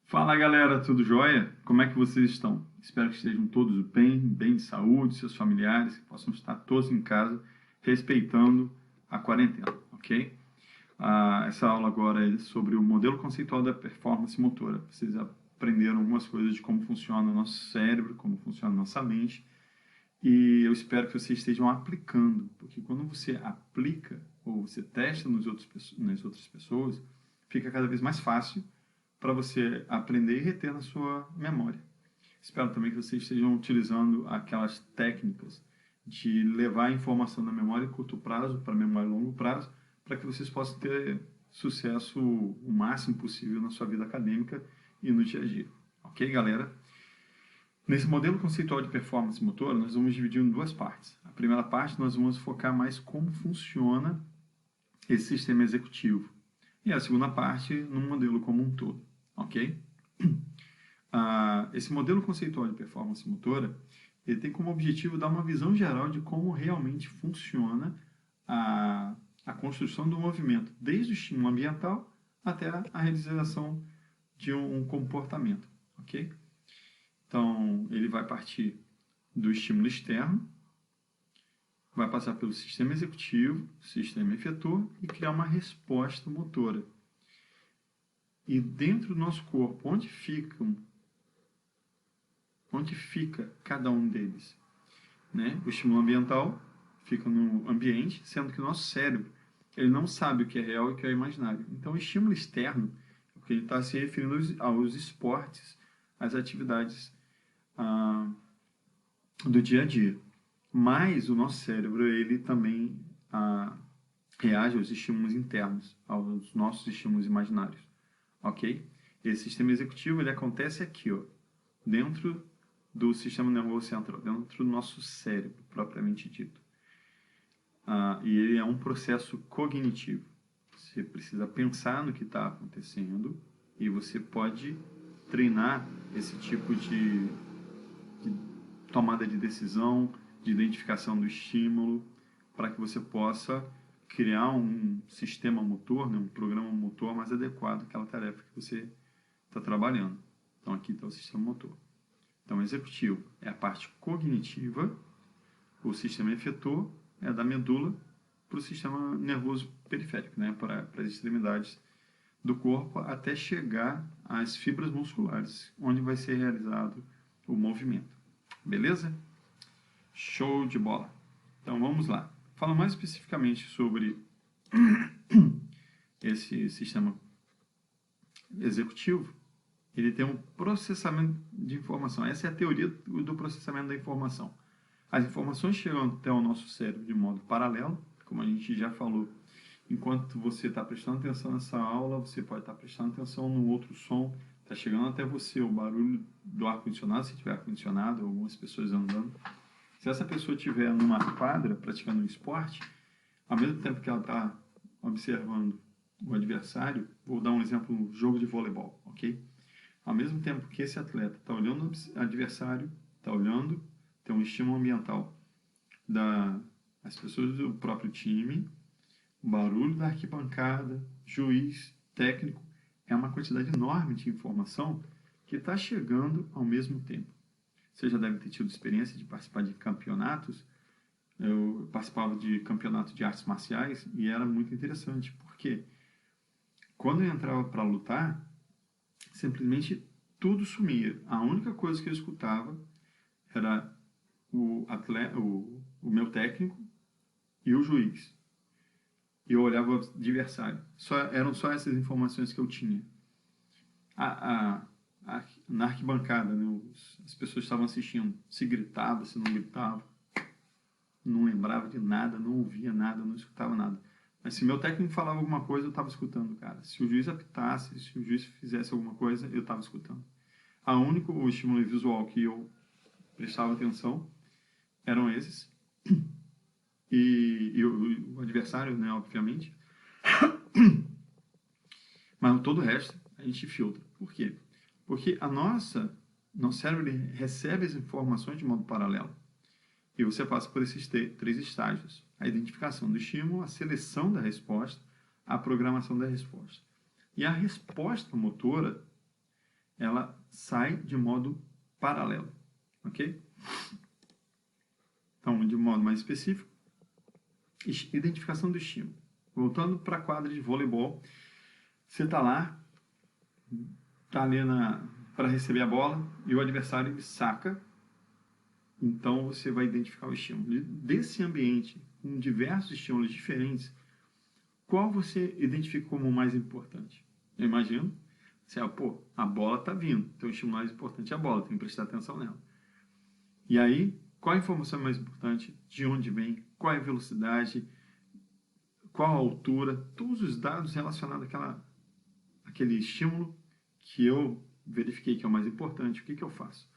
Fala galera, tudo jóia? Como é que vocês estão? Espero que estejam todos bem de saúde, seus familiares, que possam estar todos em casa, respeitando a quarentena, ok? Essa aula agora é sobre o modelo conceitual da performance motora. Vocês aprenderam algumas coisas de como funciona o nosso cérebro, como funciona a nossa mente, e eu espero que vocês estejam aplicando, porque quando você aplica ou você testa nas outras pessoas, fica cada vez mais fácil para você aprender e reter na sua memória. Espero também que vocês estejam utilizando aquelas técnicas de levar a informação da memória a curto prazo para a memória a longo prazo, para que vocês possam ter sucesso o máximo possível na sua vida acadêmica e no dia a dia. Ok, galera? Nesse modelo conceitual de performance motora, nós vamos dividir em duas partes. A primeira parte, nós vamos focar mais como funciona esse sistema executivo. E a segunda parte, no modelo como um todo. Ok? Esse modelo conceitual de performance motora, ele tem como objetivo dar uma visão geral de como realmente funciona a construção do movimento, desde o estímulo ambiental até a realização de um comportamento. Ok? Então, ele vai partir do estímulo externo, vai passar pelo sistema executivo, sistema efetor e criar uma resposta motora. E dentro do nosso corpo, onde fica cada um deles? Né? O estímulo ambiental fica no ambiente, sendo que o nosso cérebro ele não sabe o que é real e o que é imaginário. Então, o estímulo externo, porque ele está se referindo aos esportes, às atividades do dia a dia. Mas o nosso cérebro ele também reage aos estímulos internos, aos nossos estímulos imaginários. Ok? Esse sistema executivo ele acontece aqui, ó, dentro do sistema nervoso central, dentro do nosso cérebro, propriamente dito. E ele é um processo cognitivo. Você precisa pensar no que está acontecendo e você pode treinar esse tipo de tomada de decisão, de identificação do estímulo, para que você possa criar um sistema motor, né, um programa motor mais adequado àquela tarefa que você está trabalhando. Então, aqui está o sistema motor. Então, o executivo é a parte cognitiva, o sistema efetor é da medula para o sistema nervoso periférico, né, para as extremidades do corpo, até chegar às fibras musculares, onde vai ser realizado o movimento. Beleza? Show de bola! Então, vamos lá. Fala mais especificamente sobre esse sistema executivo. Ele tem um processamento de informação. Essa é a teoria do processamento da informação. As informações chegam até o nosso cérebro de modo paralelo, como a gente já falou. Enquanto você está prestando atenção nessa aula, você pode estar prestando atenção no outro som. Está chegando até você o barulho do ar-condicionado, se tiver ar-condicionado, algumas pessoas andando. Se essa pessoa estiver numa quadra praticando um esporte, ao mesmo tempo que ela está observando o adversário, vou dar um exemplo, um jogo de voleibol, ok? Ao mesmo tempo que esse atleta está olhando o adversário, está olhando, tem um estímulo ambiental das pessoas do próprio time, o barulho da arquibancada, juiz, técnico, é uma quantidade enorme de informação que está chegando ao mesmo tempo. Você já deve ter tido experiência de participar de campeonatos. Eu participava de campeonato de artes marciais e era muito interessante, porque quando eu entrava para lutar, simplesmente tudo sumia. A única coisa que eu escutava era o meu técnico e o juiz. E eu olhava o adversário. Eram só essas informações que eu tinha. Na arquibancada, né, as pessoas estavam assistindo. Se gritava, se não gritava. Não lembrava de nada, não ouvia nada, não escutava nada. Mas se meu técnico falava alguma coisa, eu estava escutando, cara. Se o juiz apitasse, se o juiz fizesse alguma coisa, eu estava escutando. O único estímulo visual que eu prestava atenção eram esses. E o adversário, né, obviamente. Mas todo o resto a gente filtra. Por quê? Porque nosso cérebro ele recebe as informações de modo paralelo. E você passa por esses três estágios. A identificação do estímulo, a seleção da resposta, a programação da resposta. E a resposta motora, ela sai de modo paralelo, ok? Então, de modo mais específico, identificação do estímulo. Voltando para a quadra de voleibol, você está lá, está ali para receber a bola e o adversário ele saca, então você vai identificar o estímulo. Desse ambiente, com diversos estímulos diferentes, qual você identifica como o mais importante? Eu imagino, a bola está vindo, então o estímulo mais importante é a bola, tem que prestar atenção nela. E aí, qual a informação mais importante? De onde vem? Qual é a velocidade? Qual a altura? Todos os dados relacionados àquele estímulo que eu verifiquei que é o mais importante. O que eu faço?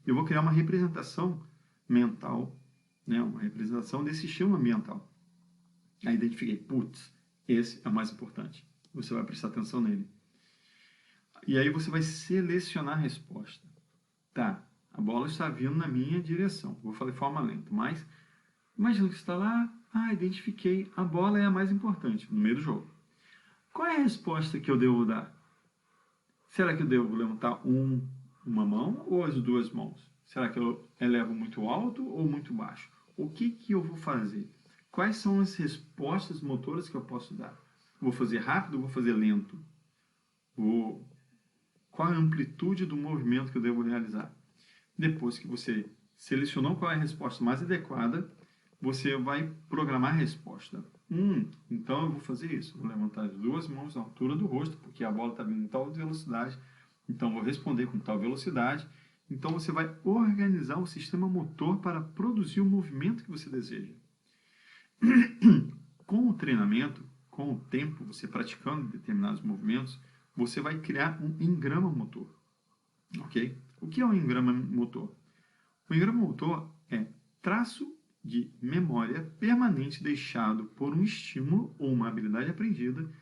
Eu vou criar uma representação mental, né? Uma representação desse estímulo ambiental. Aí identifiquei, putz, esse é o mais importante. Você vai prestar atenção nele. E aí você vai selecionar a resposta. Tá, a bola está vindo na minha direção. Vou falar de forma lenta, mas imagina que você está lá, identifiquei, a bola é a mais importante no meio do jogo. Qual é a resposta que eu devo dar? Será que eu devo levantar uma mão ou as duas mãos? Será que eu elevo muito alto ou muito baixo? O que eu vou fazer? Quais são as respostas motoras que eu posso dar? Vou fazer rápido ou vou fazer lento? Qual a amplitude do movimento que eu devo realizar? Depois que você selecionou qual é a resposta mais adequada, você vai programar a resposta. Então eu vou fazer isso. Vou levantar as duas mãos na altura do rosto, porque a bola está vindo em tal velocidade. Então vou responder com tal velocidade. Então você vai organizar o sistema motor para produzir o movimento que você deseja. Com o treinamento, com o tempo, você praticando determinados movimentos, você vai criar um engrama motor. Ok? O que é um engrama motor? O engrama motor é traço de memória permanente deixado por um estímulo ou uma habilidade aprendida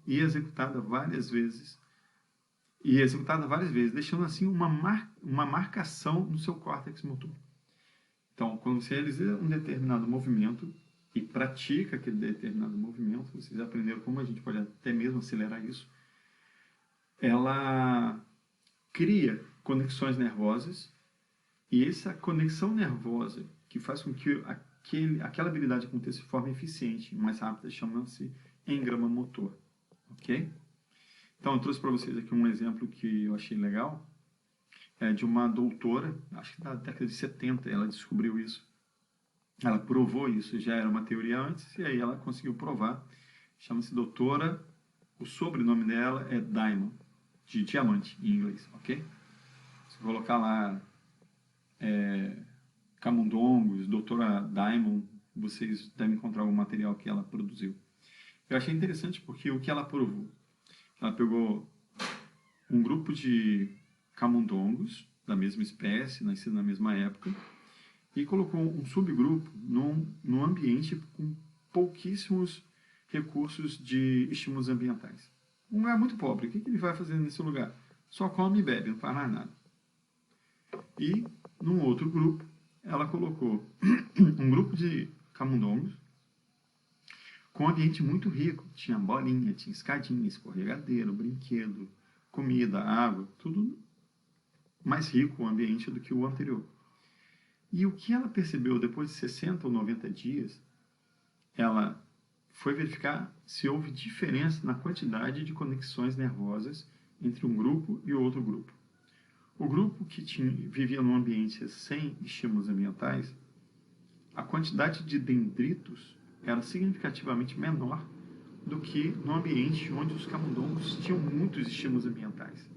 e executada várias vezes, deixando assim uma marcação no seu córtex motor. Então, quando você realiza um determinado movimento e pratica aquele determinado movimento, vocês aprenderam como a gente pode até mesmo acelerar isso, ela cria conexões nervosas e essa conexão nervosa que faz com que aquela habilidade aconteça de forma eficiente, mais rápida, chama-se engrama motor. Ok? Então, eu trouxe para vocês aqui um exemplo que eu achei legal, de uma doutora, acho que da década de 70, ela descobriu isso. Ela provou isso, já era uma teoria antes, e aí ela conseguiu provar. Chama-se doutora, o sobrenome dela é Diamond, de diamante em inglês, ok? Se colocar lá camundongos, doutora Diamond, vocês devem encontrar algum material que ela produziu. Eu achei interessante porque o que ela provou? Ela pegou um grupo de camundongos da mesma espécie, nascido na mesma época, e colocou um subgrupo num ambiente com pouquíssimos recursos de estímulos ambientais. Um lugar muito pobre. O que ele vai fazer nesse lugar? Só come e bebe, não faz mais nada. E, num outro grupo, ela colocou um grupo de camundongos com um ambiente muito rico. Tinha bolinha, tinha escadinha, escorregadeiro, brinquedo, comida, água, tudo mais rico o ambiente do que o anterior. E o que ela percebeu depois de 60 ou 90 dias, ela foi verificar se houve diferença na quantidade de conexões nervosas entre um grupo e outro grupo. O grupo que vivia num ambiente sem estímulos ambientais, a quantidade de dendritos era significativamente menor do que no ambiente onde os camundongos tinham muitos estímulos ambientais,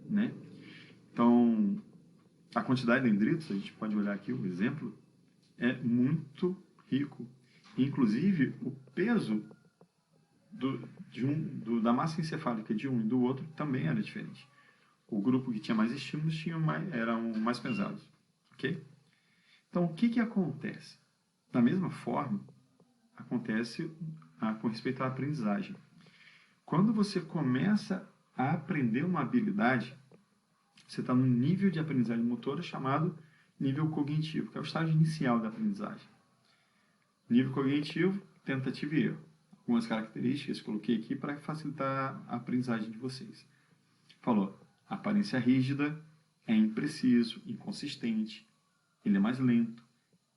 né? Então, a quantidade de dendritos, a gente pode olhar aqui o exemplo, é muito rico. Inclusive, o peso da massa encefálica de um e do outro também era diferente. O grupo que tinha mais estímulos eram mais pesados. Ok? Então, o que acontece? Da mesma forma, acontece com respeito à aprendizagem. Quando você começa a aprender uma habilidade, você está num nível de aprendizagem motora chamado nível cognitivo, que é o estágio inicial da aprendizagem. Nível cognitivo, tentativa e erro. Algumas características coloquei aqui para facilitar a aprendizagem de vocês. falou, aparência rígida, é impreciso, inconsistente, ele é mais lento,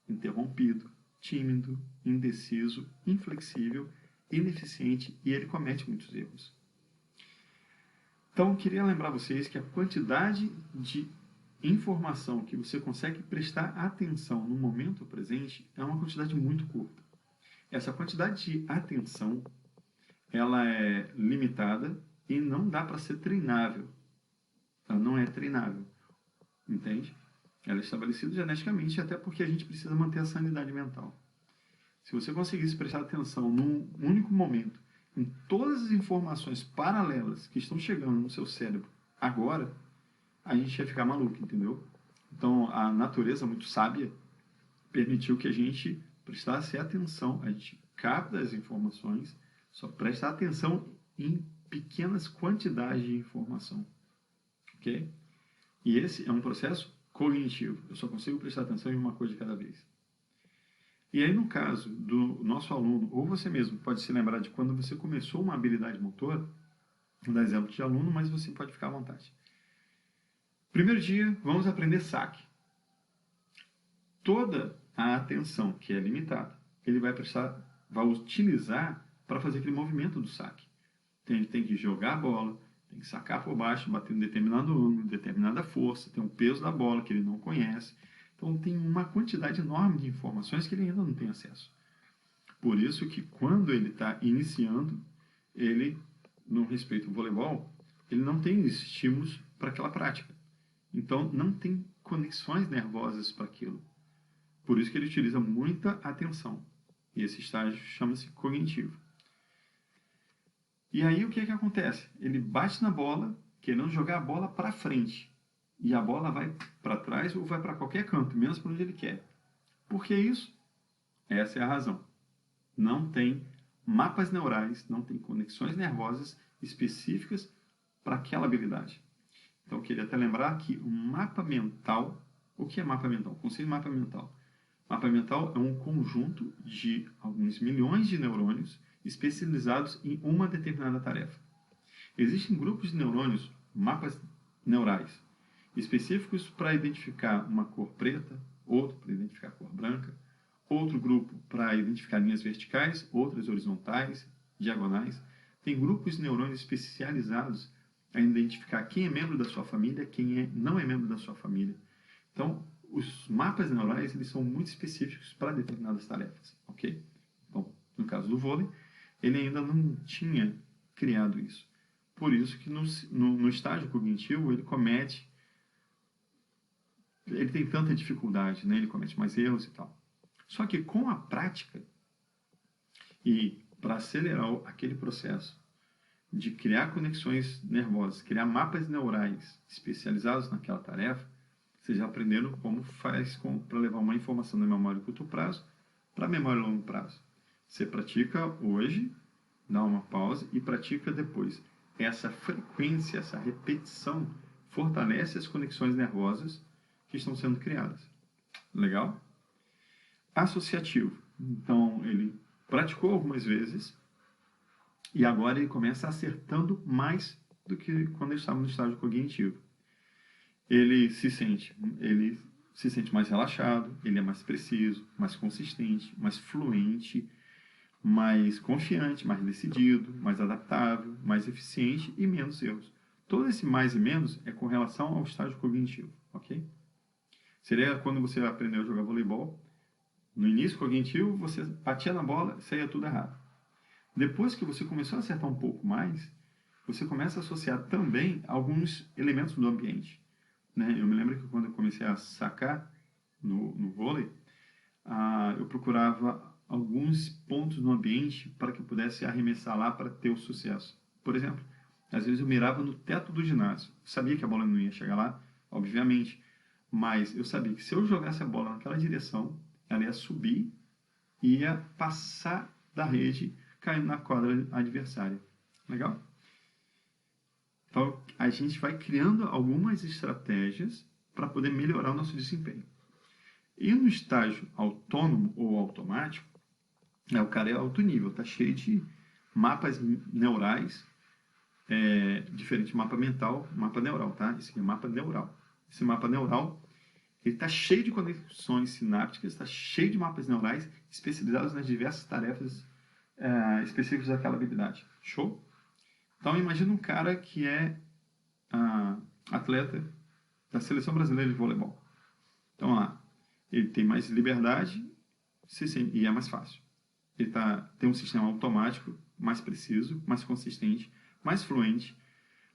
interrompido, tímido, indeciso, inflexível, ineficiente e ele comete muitos erros. Então, eu queria lembrar vocês que a quantidade de informação que você consegue prestar atenção no momento presente é uma quantidade muito curta. Essa quantidade de atenção, ela é limitada e não dá para ser treinável. Ela não é treinável, entende? Ela é estabelecida geneticamente, até porque a gente precisa manter a sanidade mental. Se você conseguisse prestar atenção num único momento, em todas as informações paralelas que estão chegando no seu cérebro agora, a gente ia ficar maluco, entendeu? Então, a natureza muito sábia permitiu que a gente prestasse atenção, a gente capta as informações, só presta atenção em pequenas quantidades de informação, ok? E esse é um processo cognitivo, eu só consigo prestar atenção em uma coisa de cada vez. E aí, no caso do nosso aluno, ou você mesmo pode se lembrar de quando você começou uma habilidade motora, vou dar exemplo de aluno, mas você pode ficar à vontade. Primeiro dia, vamos aprender saque. Toda a atenção, que é limitada, ele vai utilizar para fazer aquele movimento do saque. Então, ele tem que jogar a bola, tem que sacar por baixo, bater em determinado ângulo, determinada força, tem um peso da bola que ele não conhece. Então, tem uma quantidade enorme de informações que ele ainda não tem acesso. Por isso que, quando ele está iniciando, ele, no respeito ao voleibol, ele não tem estímulos para aquela prática. Então, não tem conexões nervosas para aquilo. Por isso que ele utiliza muita atenção. E esse estágio chama-se cognitivo. E aí, o que acontece? Ele bate na bola, querendo jogar a bola para frente. E a bola vai para trás ou vai para qualquer canto, menos para onde ele quer. Por que isso? Essa é a razão. Não tem mapas neurais, não tem conexões nervosas específicas para aquela habilidade. Então, eu queria até lembrar que o mapa mental... O que é mapa mental? O conceito de mapa mental. Mapa mental é um conjunto de alguns milhões de neurônios especializados em uma determinada tarefa. Existem grupos de neurônios, mapas neurais, específicos para identificar uma cor preta, outro para identificar a cor branca, outro grupo para identificar linhas verticais, outras horizontais, diagonais. Tem grupos de neurônios especializados a identificar quem é membro da sua família, quem não é membro da sua família. Então, os mapas neurais eles são muito específicos para determinadas tarefas, ok? Então, no caso do vôlei, ele ainda não tinha criado isso. Por isso que no estágio cognitivo ele tem tanta dificuldade, né? Ele comete mais erros e tal. Só que com a prática, e para acelerar aquele processo de criar conexões nervosas, criar mapas neurais especializados naquela tarefa, vocês já aprenderam como faz para levar uma informação da memória de curto prazo para a memória a longo prazo. Você pratica hoje, dá uma pausa e pratica depois. Essa frequência, essa repetição, fortalece as conexões nervosas que estão sendo criadas. Legal? Associativo. Então, ele praticou algumas vezes e agora ele começa acertando mais do que quando ele estava no estágio cognitivo. Ele se sente mais relaxado, ele é mais preciso, mais consistente, mais fluente, mais confiante, mais decidido, mais adaptável, mais eficiente e menos erros. Todo esse mais e menos é com relação ao estágio cognitivo, ok? Seria quando você aprendeu a jogar voleibol. No início cognitivo, você batia na bola, saía tudo errado. Depois que você começou a acertar um pouco mais, você começa a associar também alguns elementos do ambiente. Né? Eu me lembro que quando eu comecei a sacar no vôlei, eu procurava alguns pontos no ambiente para que eu pudesse arremessar lá para ter o sucesso. Por exemplo, às vezes eu mirava no teto do ginásio. Eu sabia que a bola não ia chegar lá, obviamente, mas eu sabia que se eu jogasse a bola naquela direção, ela ia subir e ia passar da rede, caindo na quadra adversária. Legal? Então, a gente vai criando algumas estratégias para poder melhorar o nosso desempenho. E no estágio autônomo ou automático, o cara é alto nível, está cheio de mapas neurais diferente de mapa mental, mapa neural, tá? Esse aqui é mapa neural. Esse mapa neural, ele está cheio de conexões sinápticas, está cheio de mapas neurais especializados nas diversas tarefas específicas daquela habilidade. Show? Então, imagina um cara que é atleta da Seleção Brasileira de Voleibol. Então, lá, ele tem mais liberdade e é mais fácil. Ele tem um sistema automático mais preciso, mais consistente, mais fluente,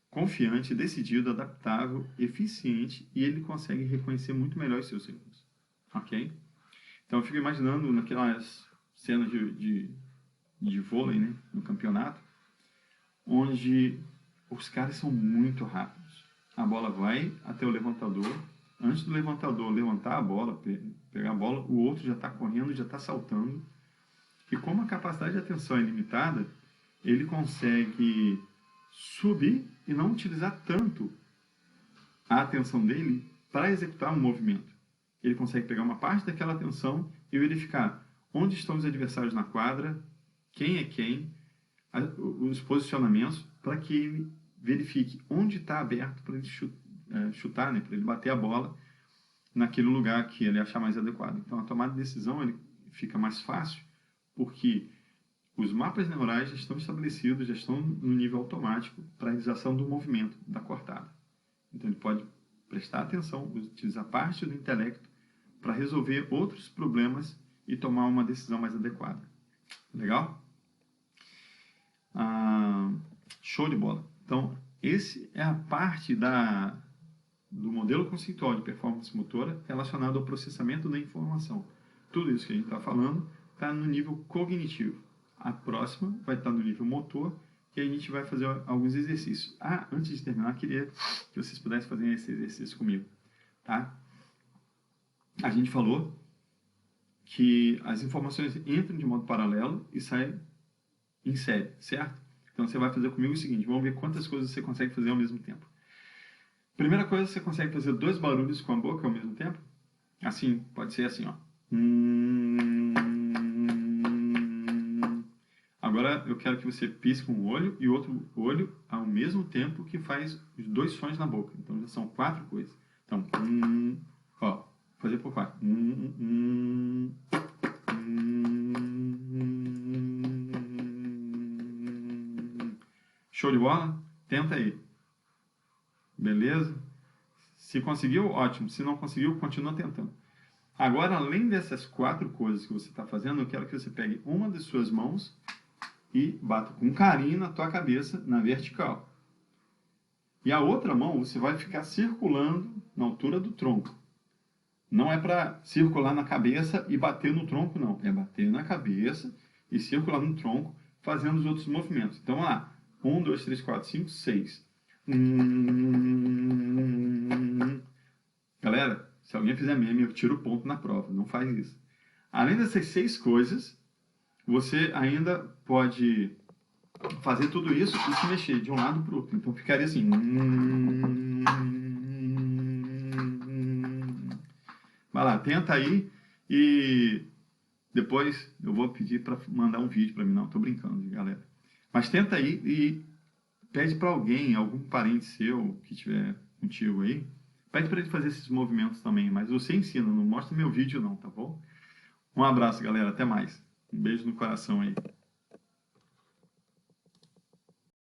confiante, decidido, adaptável, eficiente, e ele consegue reconhecer muito melhor os seus erros. Ok? Então, eu fico imaginando naquelas cenas de vôlei, né, no campeonato, onde os caras são muito rápidos. A bola vai até o levantador. Antes do levantador levantar a bola, pegar a bola, o outro já está correndo, já está saltando. E como a capacidade de atenção é limitada, ele consegue subir e não utilizar tanto a atenção dele para executar um movimento. Ele consegue pegar uma parte daquela atenção e verificar onde estão os adversários na quadra, quem é quem, os posicionamentos, para que ele verifique onde está aberto para ele chutar, né, para ele bater a bola naquele lugar que ele achar mais adequado. Então, a tomada de decisão ele fica mais fácil, porque os mapas neurais já estão estabelecidos, já estão no nível automático para a realização do movimento, da cortada. Então, ele pode prestar atenção, utilizar parte do intelecto para resolver outros problemas e tomar uma decisão mais adequada. Legal? Show de bola. Então, esse é a parte do modelo conceitual de performance motora relacionado ao processamento da informação. Tudo isso que a gente está falando está no nível cognitivo. A próxima vai estar no nível motor, que a gente vai fazer alguns exercícios. Antes de terminar, queria que vocês pudessem fazer esse exercício comigo. Tá? A gente falou que as informações entram de modo paralelo e saem em série, certo? Então você vai fazer comigo o seguinte, vamos ver quantas coisas você consegue fazer ao mesmo tempo. Primeira coisa, você consegue fazer 2 barulhos com a boca ao mesmo tempo? Assim, pode ser assim, ó. Agora eu quero que você pisque um olho e outro olho ao mesmo tempo que faz os 2 sons na boca. Então já são 4 coisas. Então, ó, fazer por 4. Show de bola? Tenta aí. Beleza? Se conseguiu, ótimo. Se não conseguiu, continua tentando. Agora, além dessas 4 coisas que você está fazendo, eu quero que você pegue uma das suas mãos e bata com carinho na tua cabeça, na vertical. E a outra mão, você vai ficar circulando na altura do tronco. Não é para circular na cabeça e bater no tronco, não. É bater na cabeça e circular no tronco, fazendo os outros movimentos. Então, vamos lá. 1, 2, 3, 4, 5, 6. Galera, se alguém fizer meme, eu tiro o ponto na prova. Não faz isso. Além dessas 6 coisas, você ainda pode fazer tudo isso e se mexer de um lado para o outro. Então, ficaria assim. Vai lá, tenta aí e depois eu vou pedir para mandar um vídeo para mim. Não, tô brincando, galera. Mas tenta aí e pede para alguém, algum parente seu que estiver contigo aí, pede para ele fazer esses movimentos também. Mas você ensina, não mostra meu vídeo não, tá bom? Um abraço, galera. Até mais. Um beijo no coração aí.